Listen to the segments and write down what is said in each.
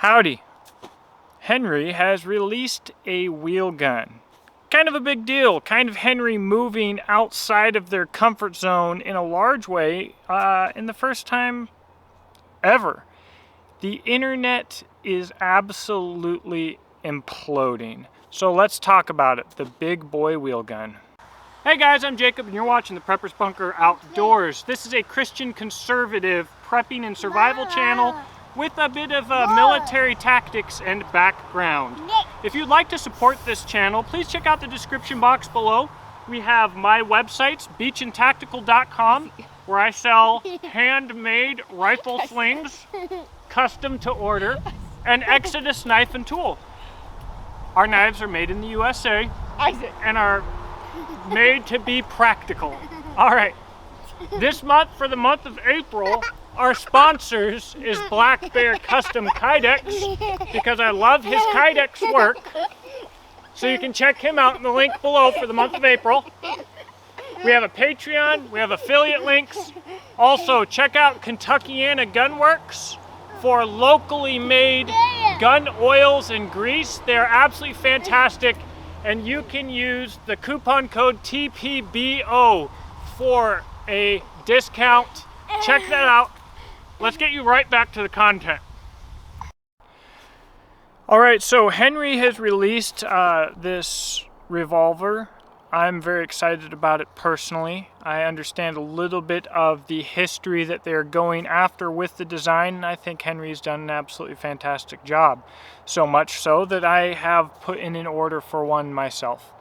Howdy. Henry has released a wheel gun. Kind of a big deal, kind of Henry moving outside of their comfort zone in a large way in the first time ever. The internet is absolutely imploding. So let's talk about it, the big boy wheel gun. Hey guys, I'm Jacob and you're watching the Prepper's Bunker Outdoors. This is a Christian conservative prepping and survival channel with a bit of military tactics and background. If you'd like to support this channel, please check out the description box below. We have my websites, beachandtactical.com, where I sell handmade rifle slings, custom to order, and Exodus knife and tool. Our knives are made in the USA and are made to be practical. All right, this month, for the month of April, our sponsors is Black Bear Custom Kydex, because I love his Kydex work. So you can check him out in the link below for the month of April. We have a Patreon, we have affiliate links. Also, check out Kentuckiana Gunworks for locally made gun oils and grease. They're absolutely fantastic, and you can use the coupon code TPBO for a discount. Check that out. Let's get you right back to the content. All right, so Henry has released this revolver. I'm very excited about it personally. I understand a little bit of the history that they're going after with the design, and I think Henry's done an absolutely fantastic job. So much so that I have put in an order for one myself.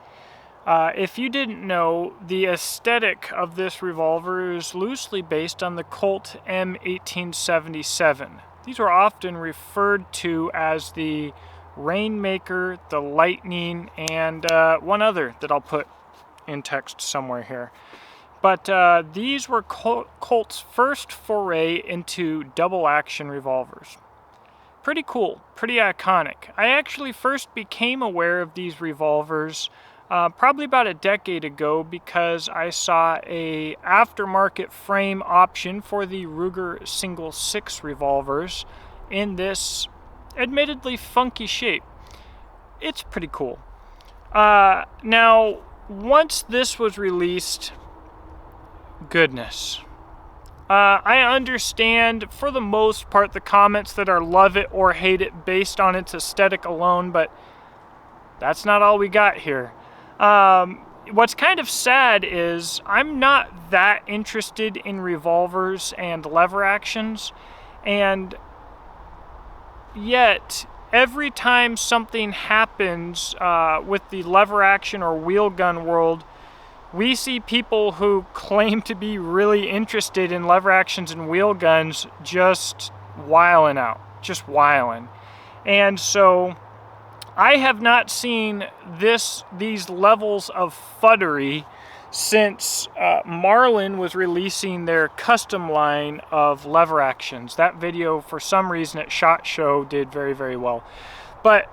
If you didn't know, the aesthetic of this revolver is loosely based on the Colt M1877. These are often referred to as the Rainmaker, the Lightning, and one other that I'll put in text somewhere here. But these were Colt's first foray into double-action revolvers. Pretty cool, pretty iconic. I actually first became aware of these revolvers probably about a decade ago because I saw a aftermarket frame option for the Ruger Single 6 revolvers in this admittedly funky shape. It's pretty cool. Now, once this was released, goodness. I understand for the most part the comments that are love it or hate it based on its aesthetic alone, but that's not all we got here. What's kind of sad is I'm not that interested in revolvers and lever actions, and yet every time something happens with the lever action or wheel gun world, we see people who claim to be really interested in lever actions and wheel guns just wilding out, just wilding. And so I have not seen these levels of fuddery since Marlin was releasing their custom line of lever actions. That video, for some reason at SHOT Show, did very, very well. But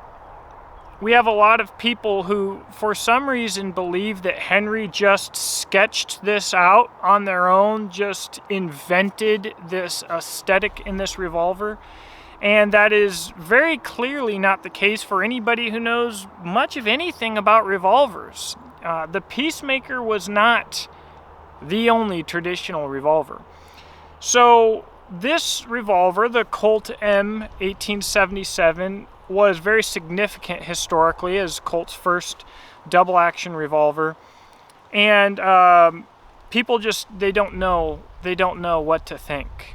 we have a lot of people who, for some reason, believe that Henry just sketched this out on their own, just invented this aesthetic in this revolver. And that is very clearly not the case for anybody who knows much of anything about revolvers. The Peacemaker was not the only traditional revolver. So this revolver, the Colt M1877, was very significant historically as Colt's first double-action revolver. And people just, they don't know what to think.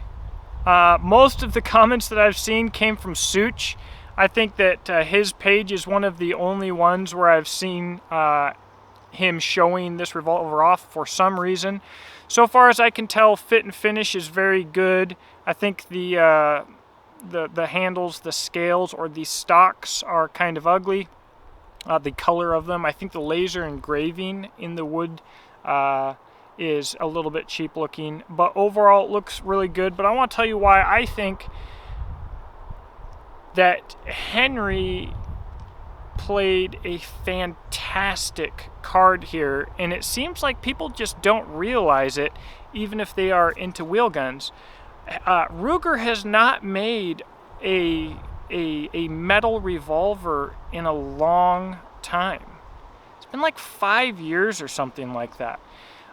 Most of the comments that I've seen came from Such. I think that his page is one of the only ones where I've seen him showing this revolver off for some reason. So far as I can tell, fit and finish is very good. I think the handles, the scales, or the stocks are kind of ugly. The color of them, I think the laser engraving in the wood is a little bit cheap looking, but overall it looks really good. But I want to tell you why I think that Henry played a fantastic card here, and it seems like people just don't realize it, even if they are into wheel guns. Ruger has not made a a metal revolver in a long time. It's been like 5 years or something like that.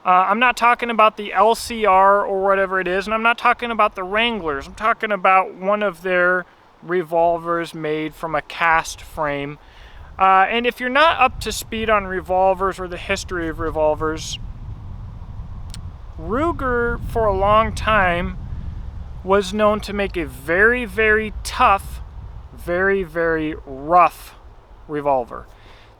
I'm not talking about the LCR or whatever it is, and I'm not talking about the Wranglers. I'm talking about one of their revolvers made from a cast frame. And if you're not up to speed on revolvers or the history of revolvers, Ruger for a long time was known to make a very, very tough, very, very rough revolver.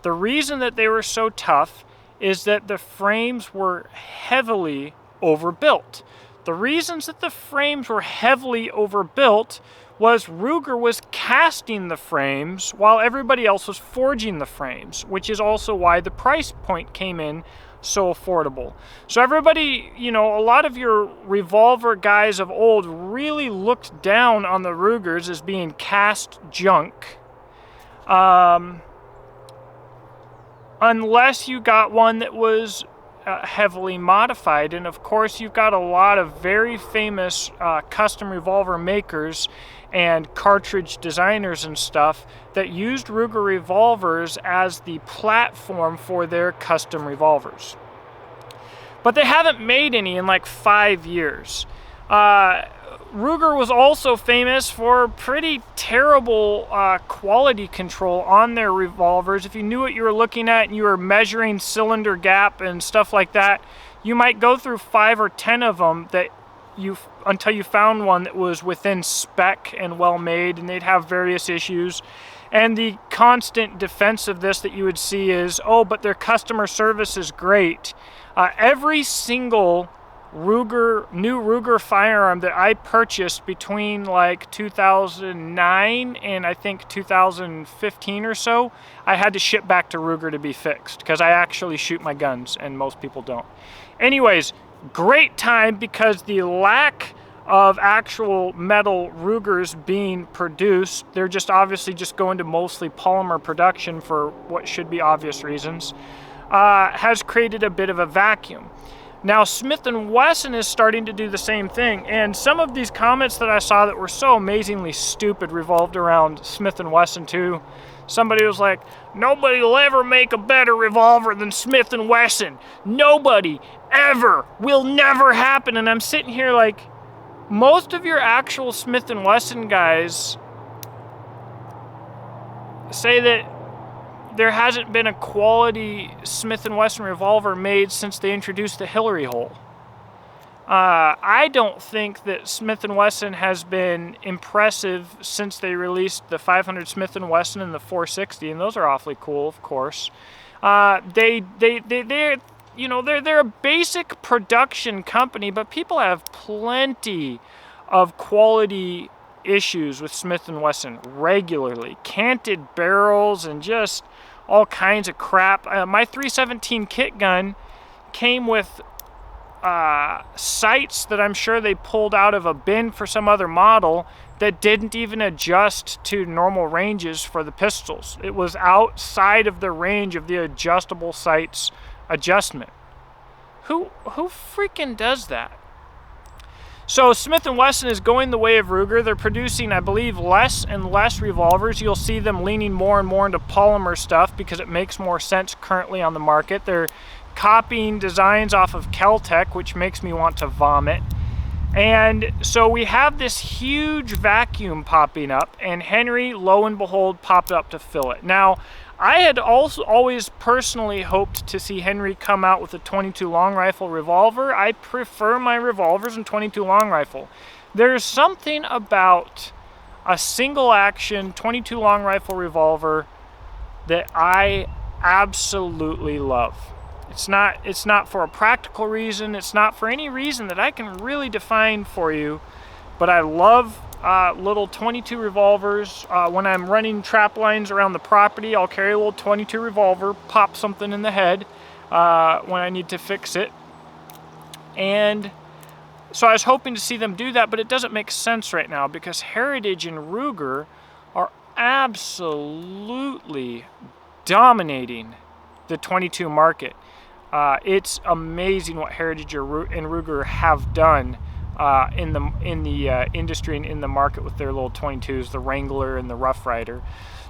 The reason that they were so tough is that the frames were heavily overbuilt. The reasons that the frames were heavily overbuilt was Ruger was casting the frames while everybody else was forging the frames, which is also why the price point came in so affordable. So everybody, you know, a lot of your revolver guys of old really looked down on the Rugers as being cast junk. Unless you got one that was heavily modified. And of course, you've got a lot of very famous custom revolver makers and cartridge designers and stuff that used Ruger revolvers as the platform for their custom revolvers. But they haven't made any in like 5 years. Ruger was also famous for pretty terrible quality control on their revolvers. If you knew what you were looking at and you were measuring cylinder gap and stuff like that, you might go through 5 or 10 of them until you found one that was within spec and well made, and they'd have various issues. And the constant defense of this that you would see is, oh, but their customer service is great. Every single new Ruger firearm that I purchased between like 2009 and I think 2015 or so, I had to ship back to Ruger to be fixed because I actually shoot my guns and most people don't. Anyways, great time because the lack of actual metal Rugers being produced, they're just obviously just going to mostly polymer production for what should be obvious reasons, has created a bit of a vacuum. Now, Smith & Wesson is starting to do the same thing, and some of these comments that I saw that were so amazingly stupid revolved around Smith & Wesson too. Somebody was like, nobody will ever make a better revolver than Smith & Wesson. Nobody, ever, will never happen. And I'm sitting here like, most of your actual Smith & Wesson guys say that there hasn't been a quality Smith & Wesson revolver made since they introduced the Hillary hole. I don't think that Smith & Wesson has been impressive since they released the 500 Smith & Wesson and the 460, and those are awfully cool, of course. They're a basic production company, but people have plenty of quality issues with Smith & Wesson regularly. Canted barrels and just all kinds of crap. My 317 kit gun came with sights that I'm sure they pulled out of a bin for some other model that didn't even adjust to normal ranges for the pistols. It was outside of the range of the adjustable sights adjustment. Who freaking does that? So Smith & Wesson is going the way of Ruger. They're producing, I believe, less and less revolvers. You'll see them leaning more and more into polymer stuff because it makes more sense currently on the market. They're copying designs off of Keltec, which makes me want to vomit. And so we have this huge vacuum popping up, and Henry, lo and behold, popped up to fill it. Now, I had also always personally hoped to see Henry come out with a 22 long rifle revolver. I prefer my revolvers in 22 long rifle. There's something about a single action 22 long rifle revolver that I absolutely love. It's not for a practical reason. It's not for any reason that I can really define for you, but I love little 22 revolvers. When I'm running trap lines around the property, I'll carry a little 22 revolver, pop something in the head when I need to fix it. And so I was hoping to see them do that, but it doesn't make sense right now because Heritage and Ruger are absolutely dominating the 22 market. It's amazing what Heritage and Ruger have done in the industry and in the market with their little 22s, the Wrangler and the Rough Rider.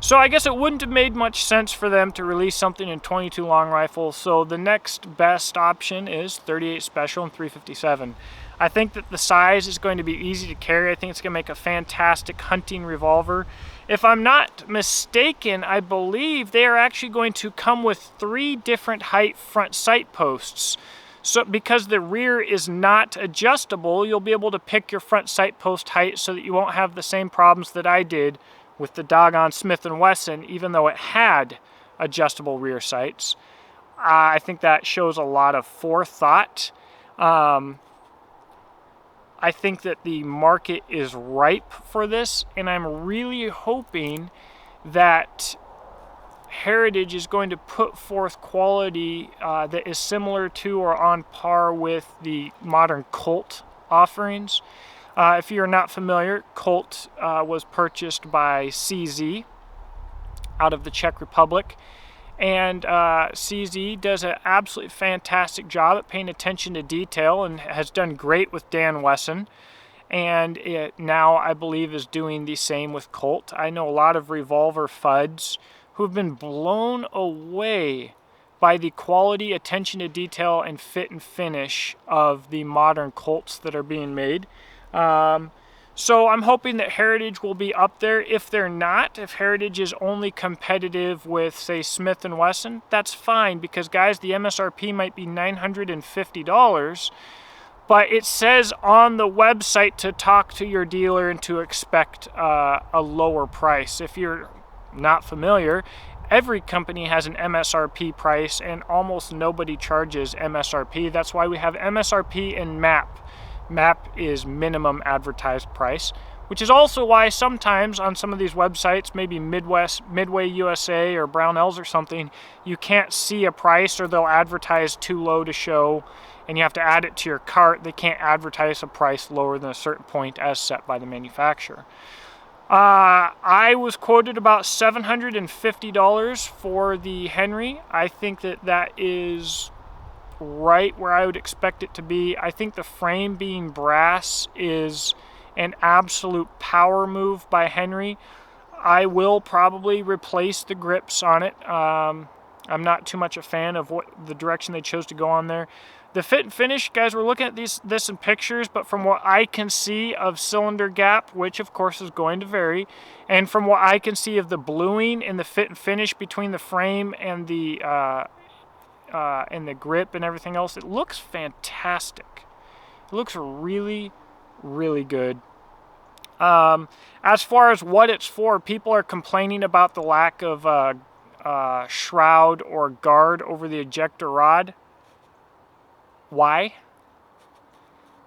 So I guess it wouldn't have made much sense for them to release something in 22 long rifle. So the next best option is 38 Special and 357. I think that the size is going to be easy to carry. I think it's going to make a fantastic hunting revolver. If I'm not mistaken, I believe they are actually going to come with 3 different height front sight posts. So because the rear is not adjustable, you'll be able to pick your front sight post height so that you won't have the same problems that I did with the doggone Smith & Wesson, even though it had adjustable rear sights. I think that shows a lot of forethought. I think that the market is ripe for this, and I'm really hoping that Heritage is going to put forth quality that is similar to or on par with the modern Colt offerings. If you're not familiar, Colt was purchased by CZ out of the Czech Republic, and CZ does an absolutely fantastic job at paying attention to detail and has done great with Dan Wesson, and it now I believe is doing the same with Colt. I know a lot of Revolver Fuds who have been blown away by the quality, attention to detail, and fit and finish of the modern Colts that are being made. So I'm hoping that Heritage will be up there. If they're not, if Heritage is only competitive with, say, Smith & Wesson, that's fine, because, guys, the MSRP might be $950, but it says on the website to talk to your dealer and to expect a lower price. If you're not familiar, every company has an MSRP price, and almost nobody charges MSRP. That's why we have MSRP and MAP. MAP is minimum advertised price, which is also why sometimes on some of these websites, maybe Midway USA or Brownells or something, you can't see a price, or they'll advertise too low to show, and you have to add it to your cart. They can't advertise a price lower than a certain point as set by the manufacturer. I was quoted about $750 for the Henry. I think that that is right where I would expect it to be. I think the frame being brass is an absolute power move by Henry. I will probably replace the grips on it. I'm not too much a fan of the direction they chose to go on there. The fit and finish, guys, we're looking at this in pictures, but from what I can see of cylinder gap, which of course is going to vary, and from what I can see of the bluing and the fit and finish between the frame and the grip and everything else, it looks fantastic. It looks really, really good. As far as what it's for, people are complaining about the lack of shroud or guard over the ejector rod. Why?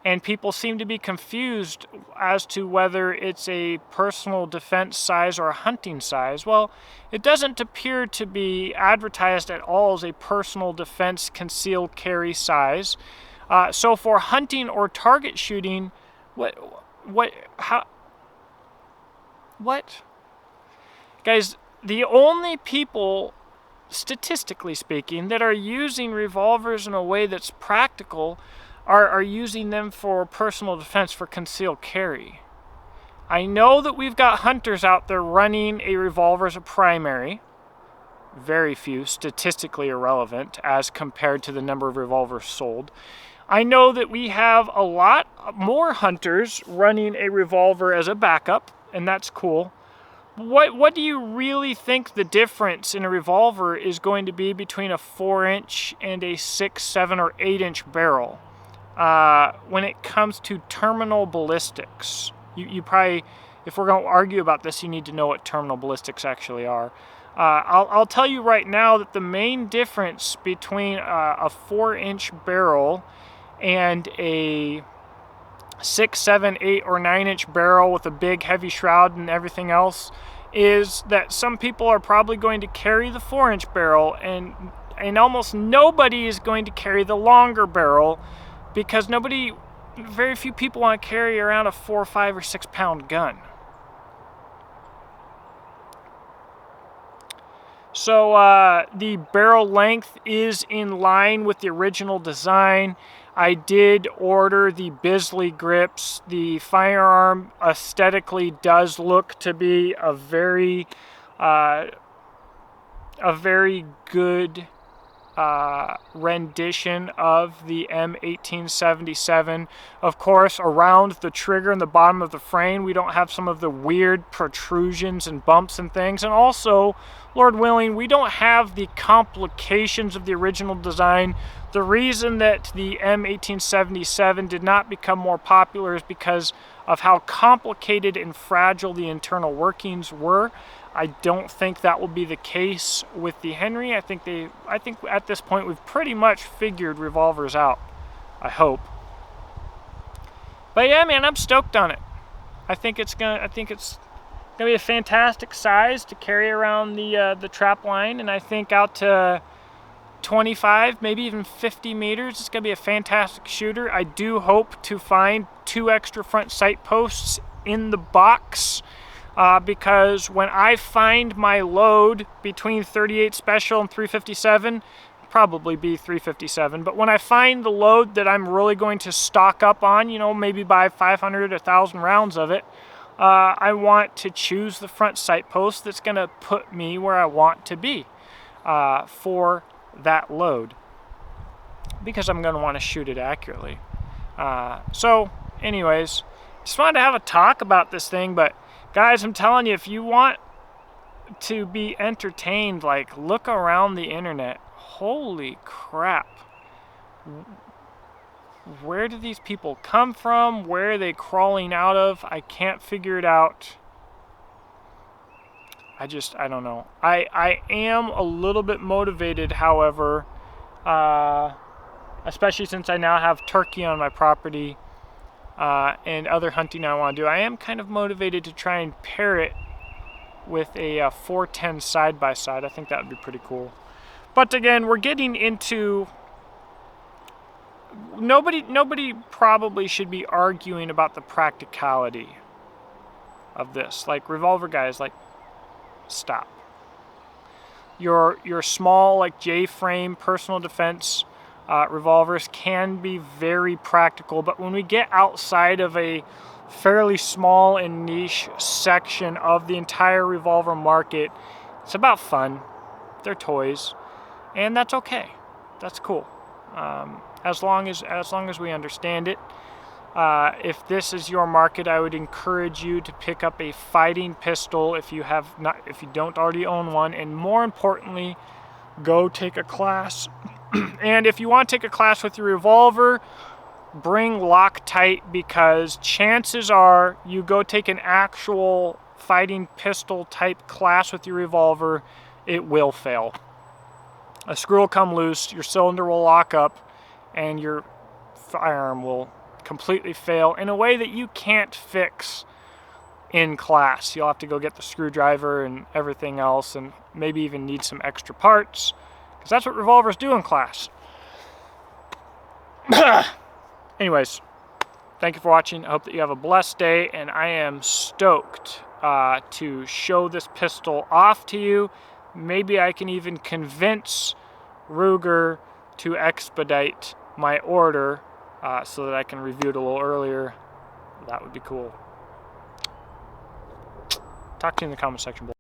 And people seem to be confused as to whether it's a personal defense size or a hunting size. Well, it doesn't appear to be advertised at all as a personal defense concealed carry size. So for hunting or target shooting, what? Guys, the only people, statistically speaking, that are using revolvers in a way that's practical are using them for personal defense, for concealed carry. I know that we've got hunters out there running a revolver as a primary. Very few, statistically irrelevant as compared to the number of revolvers sold. I know that we have a lot more hunters running a revolver as a backup, and that's cool. What do you really think the difference in a revolver is going to be between a 4-inch and a 6, 7, or 8-inch barrel when it comes to terminal ballistics? You probably, if we're going to argue about this, you need to know what terminal ballistics actually are. I'll tell you right now that the main difference between a 4-inch barrel and a 6, 7, 8, or 9-inch barrel with a big heavy shroud and everything else is that some people are probably going to carry the 4-inch barrel, and almost nobody is going to carry the longer barrel, because very few people want to carry around a 4, 5, or 6 pound gun. So the barrel length is in line with the original design. I did order the Bisley grips. The firearm aesthetically does look to be a very good rendition of the M1877. Of course, around the trigger and the bottom of the frame, we don't have some of the weird protrusions and bumps and things. And also, Lord willing, we don't have the complications of the original design. The reason that the M1877 did not become more popular is because of how complicated and fragile the internal workings were. I don't think that will be the case with the Henry. I think at this point we've pretty much figured revolvers out. I hope. But yeah, man, I'm stoked on it. I think it's gonna be a fantastic size to carry around the trap line, and I think out to 25, maybe even 50 meters, it's gonna be a fantastic shooter. I do hope to find 2 extra front sight posts in the box. Because when I find my load between 38 Special and 357, probably be 357, but when I find the load that I'm really going to stock up on, you know, maybe buy 500 or 1,000 rounds of it, I want to choose the front sight post that's going to put me where I want to be for that load, because I'm going to want to shoot it accurately. So anyways, just wanted to have a talk about this thing, but guys, I'm telling you, if you want to be entertained, like, look around the internet. Holy crap. Where do these people come from? Where are they crawling out of? I can't figure it out. I don't know. I am a little bit motivated, however, especially since I now have turkey on my property. And other hunting I want to do. I am kind of motivated to try and pair it with a 410 side-by-side. I think that would be pretty cool. But again, we're getting into... Nobody probably should be arguing about the practicality of this. Like, revolver guys, like, stop. Your small, like, J-frame personal defense revolvers can be very practical, but when we get outside of a fairly small and niche section of the entire revolver market, it's about fun. They're toys, and that's okay. That's cool, as long as we understand it. If this is your market, I would encourage you to pick up a fighting pistol if you don't already own one, and more importantly, go take a class. And if you want to take a class with your revolver, bring Loctite, because chances are you go take an actual fighting pistol type class with your revolver, it will fail. A screw will come loose, your cylinder will lock up, and your firearm will completely fail in a way that you can't fix in class. You'll have to go get the screwdriver and everything else, and maybe even need some extra parts, because that's what revolvers do in class. Anyways, thank you for watching. I hope that you have a blessed day, and I am stoked to show this pistol off to you. Maybe I can even convince Ruger to expedite my order so that I can review it a little earlier. That would be cool. Talk to you in the comment section below.